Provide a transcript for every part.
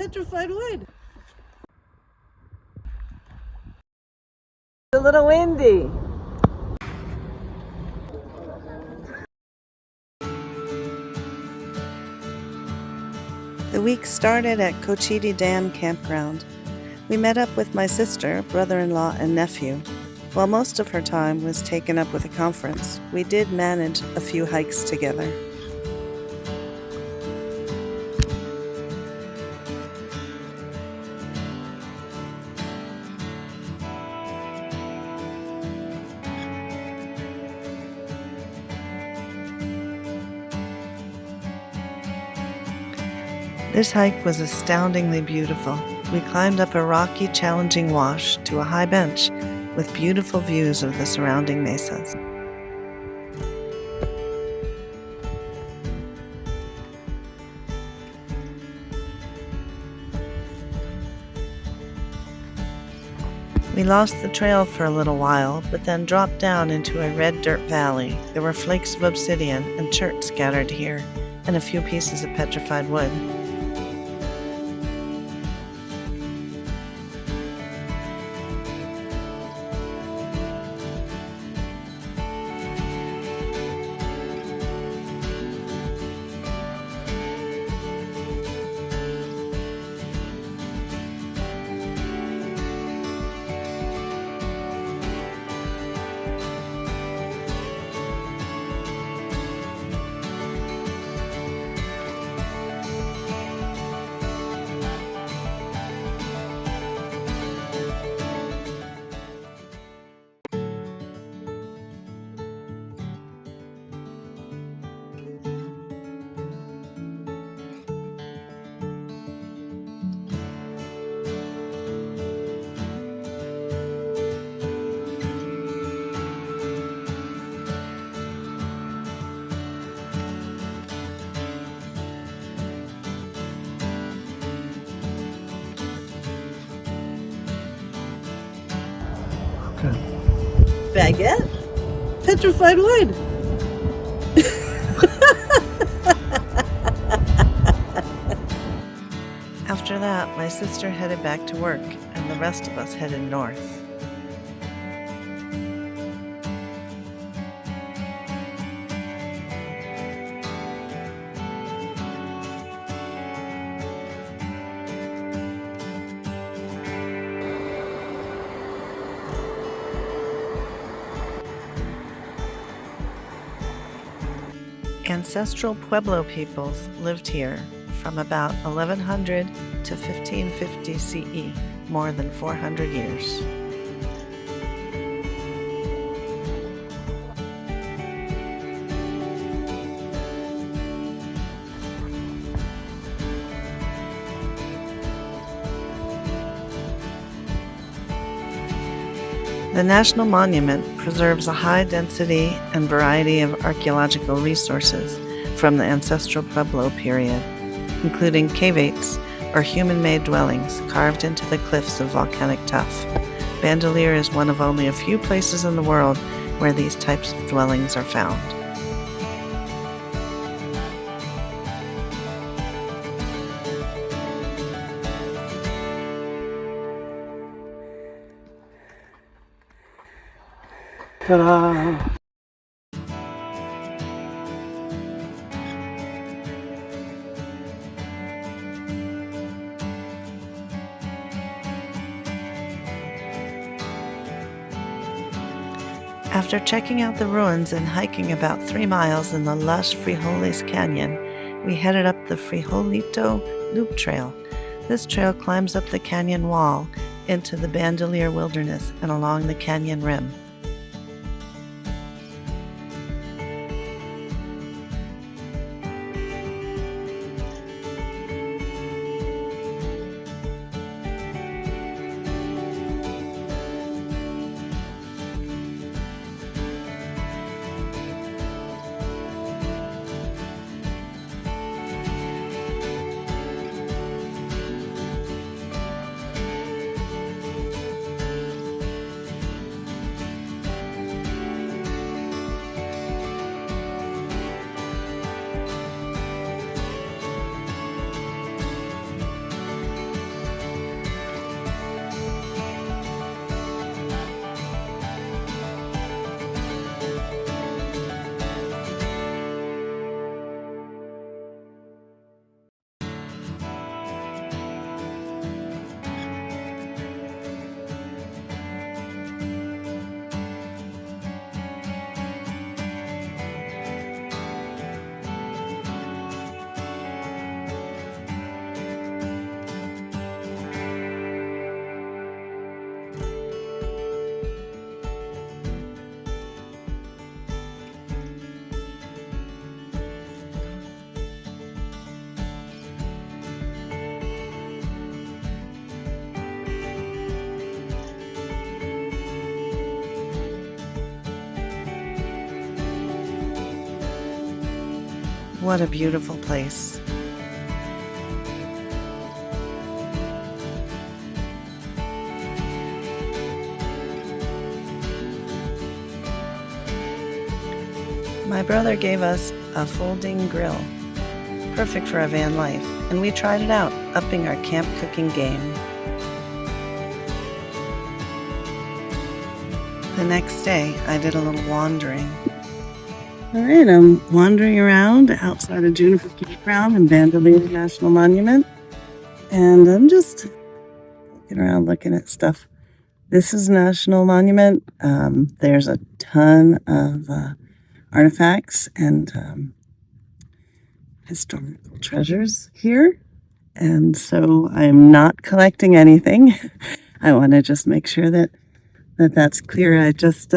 petrified wood. It's a little windy. The week started at Cochiti Dam Campground. We met up with my sister, brother-in-law, and nephew. While most of her time was taken up with a conference, we did manage a few hikes together. This hike was astoundingly beautiful. We climbed up a rocky, challenging wash to a high bench with beautiful views of the surrounding mesas. We lost the trail for a little while, but then dropped down into a red dirt valley. There were flakes of obsidian and chert scattered here, and a few pieces of petrified wood. Baguette? Petrified wood. After that, my sister headed back to work, and the rest of us headed north. Ancestral Pueblo peoples lived here from about 1100 to 1550 CE, more than 400 years. The National Monument preserves a high density and variety of archaeological resources from the ancestral Pueblo period, including cavates, or human-made dwellings carved into the cliffs of volcanic tuff. Bandelier is one of only a few places in the world where these types of dwellings are found. Ta-da! After checking out the ruins and hiking about 3 miles in the lush Frijoles Canyon, we headed up the Frijolito Loop Trail. This trail climbs up the canyon wall into the Bandelier Wilderness and along the canyon rim. What a beautiful place. My brother gave us a folding grill, perfect for a van life, and we tried it out, upping our camp cooking game. The next day, I did a little wandering. All right, I'm wandering around outside of Juniper Campground and Bandelier National Monument, and I'm just looking around looking at stuff. This is National Monument. There's a ton of artifacts and historical treasures here, and so I'm not collecting anything. I want to just make sure that's clear. I just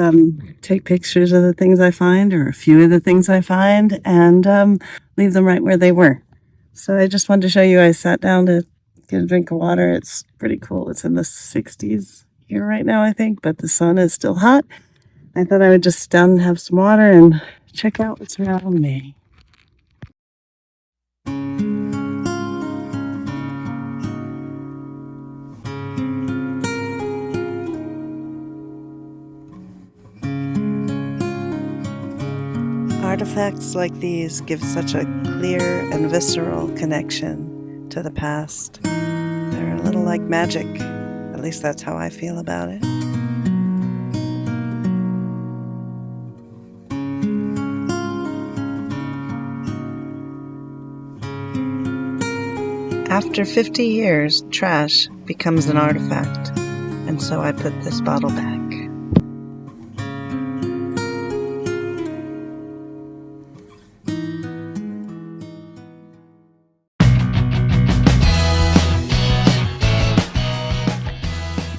take pictures of the things I find, or a few of the things I find, and leave them right where they were. So I just wanted to show you. I sat down to get a drink of water. It's pretty cool. It's in the 60s here right now, I think, but the sun is still hot. I thought I would just sit down and have some water and check out what's around me. Artifacts like these give such a clear and visceral connection to the past. They're a little like magic. At least that's how I feel about it. After 50 years, trash becomes an artifact, and so I put this bottle back.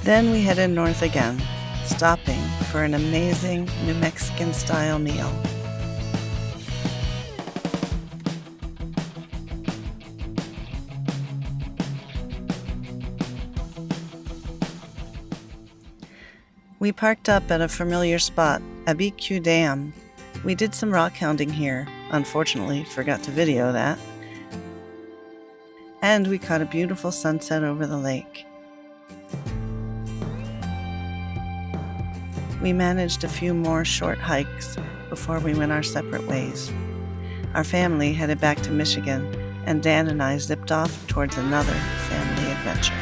Then we headed north again, stopping for an amazing New Mexican-style meal. We parked up at a familiar spot, Abiquiu Dam. We did some rock hounding here, unfortunately forgot to video that. And we caught a beautiful sunset over the lake. We managed a few more short hikes before we went our separate ways. Our family headed back to Michigan, and Dan and I zipped off towards another family adventure.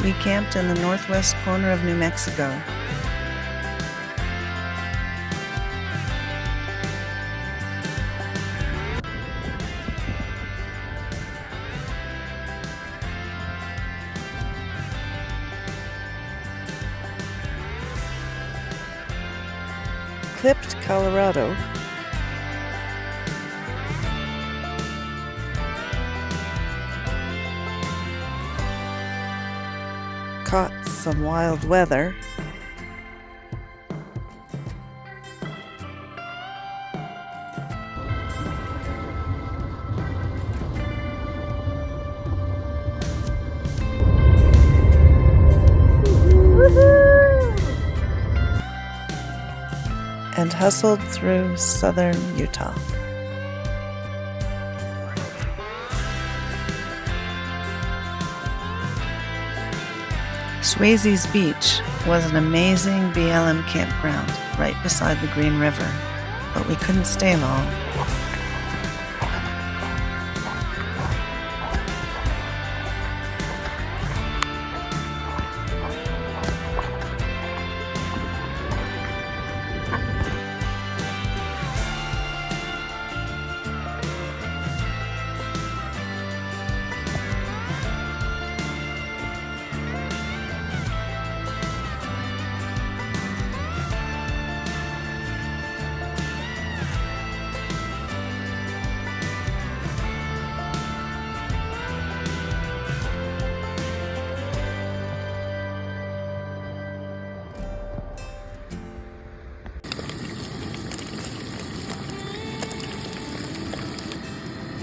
We camped in the northwest corner of New Mexico. Clipped, Colorado. Caught some wild weather. And hustled through southern Utah. Swayze's Beach was an amazing BLM campground right beside the Green River, but we couldn't stay long.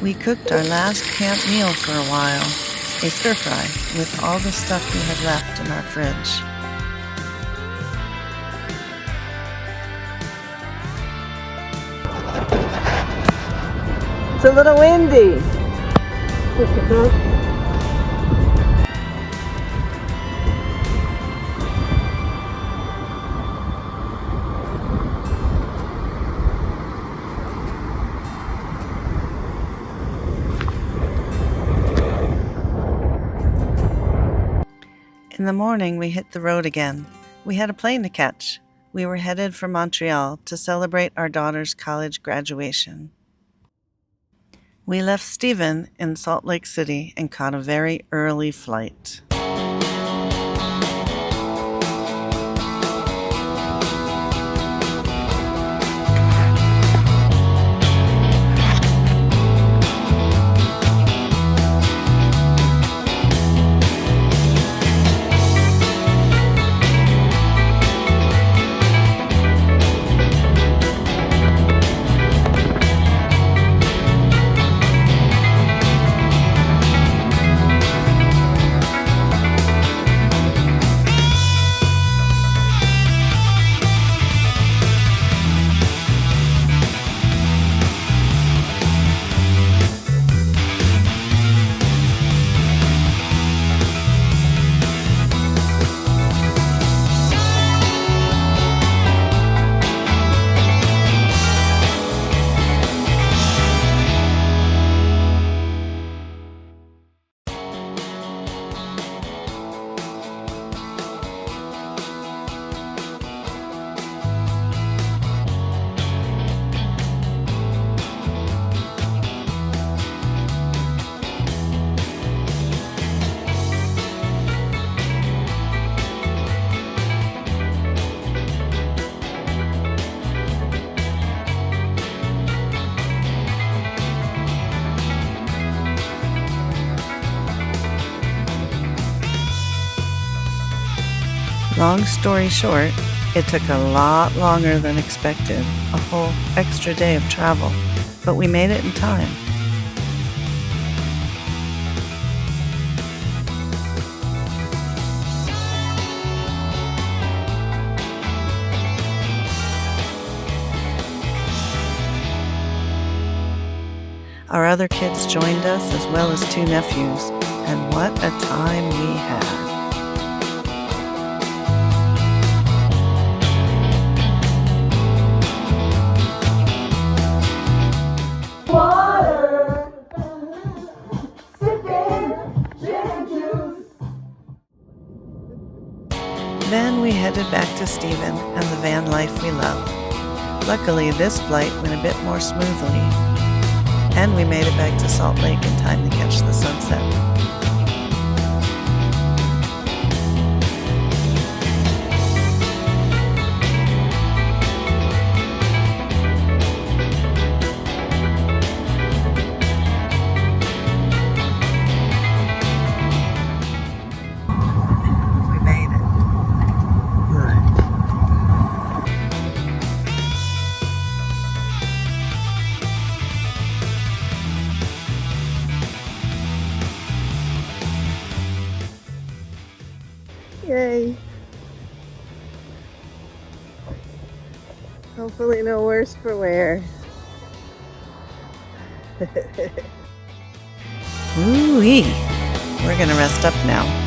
We cooked our last camp meal for a while, a stir fry with all the stuff we had left in our fridge. It's a little windy. In the morning, we hit the road again. We had a plane to catch. We were headed for Montreal to celebrate our daughter's college graduation. We left Stephen in Salt Lake City and caught a very early flight. Long story short, it took a lot longer than expected, a whole extra day of travel, but we made it in time. Our other kids joined us, as well as 2 nephews, and what a time we had. Then we headed back to Stephen and the van life we love. Luckily, this flight went a bit more smoothly, and we made it back to Salt Lake in time to catch the sunset. Yay. Hopefully no worse for wear. Ooh-wee. We're gonna rest up now.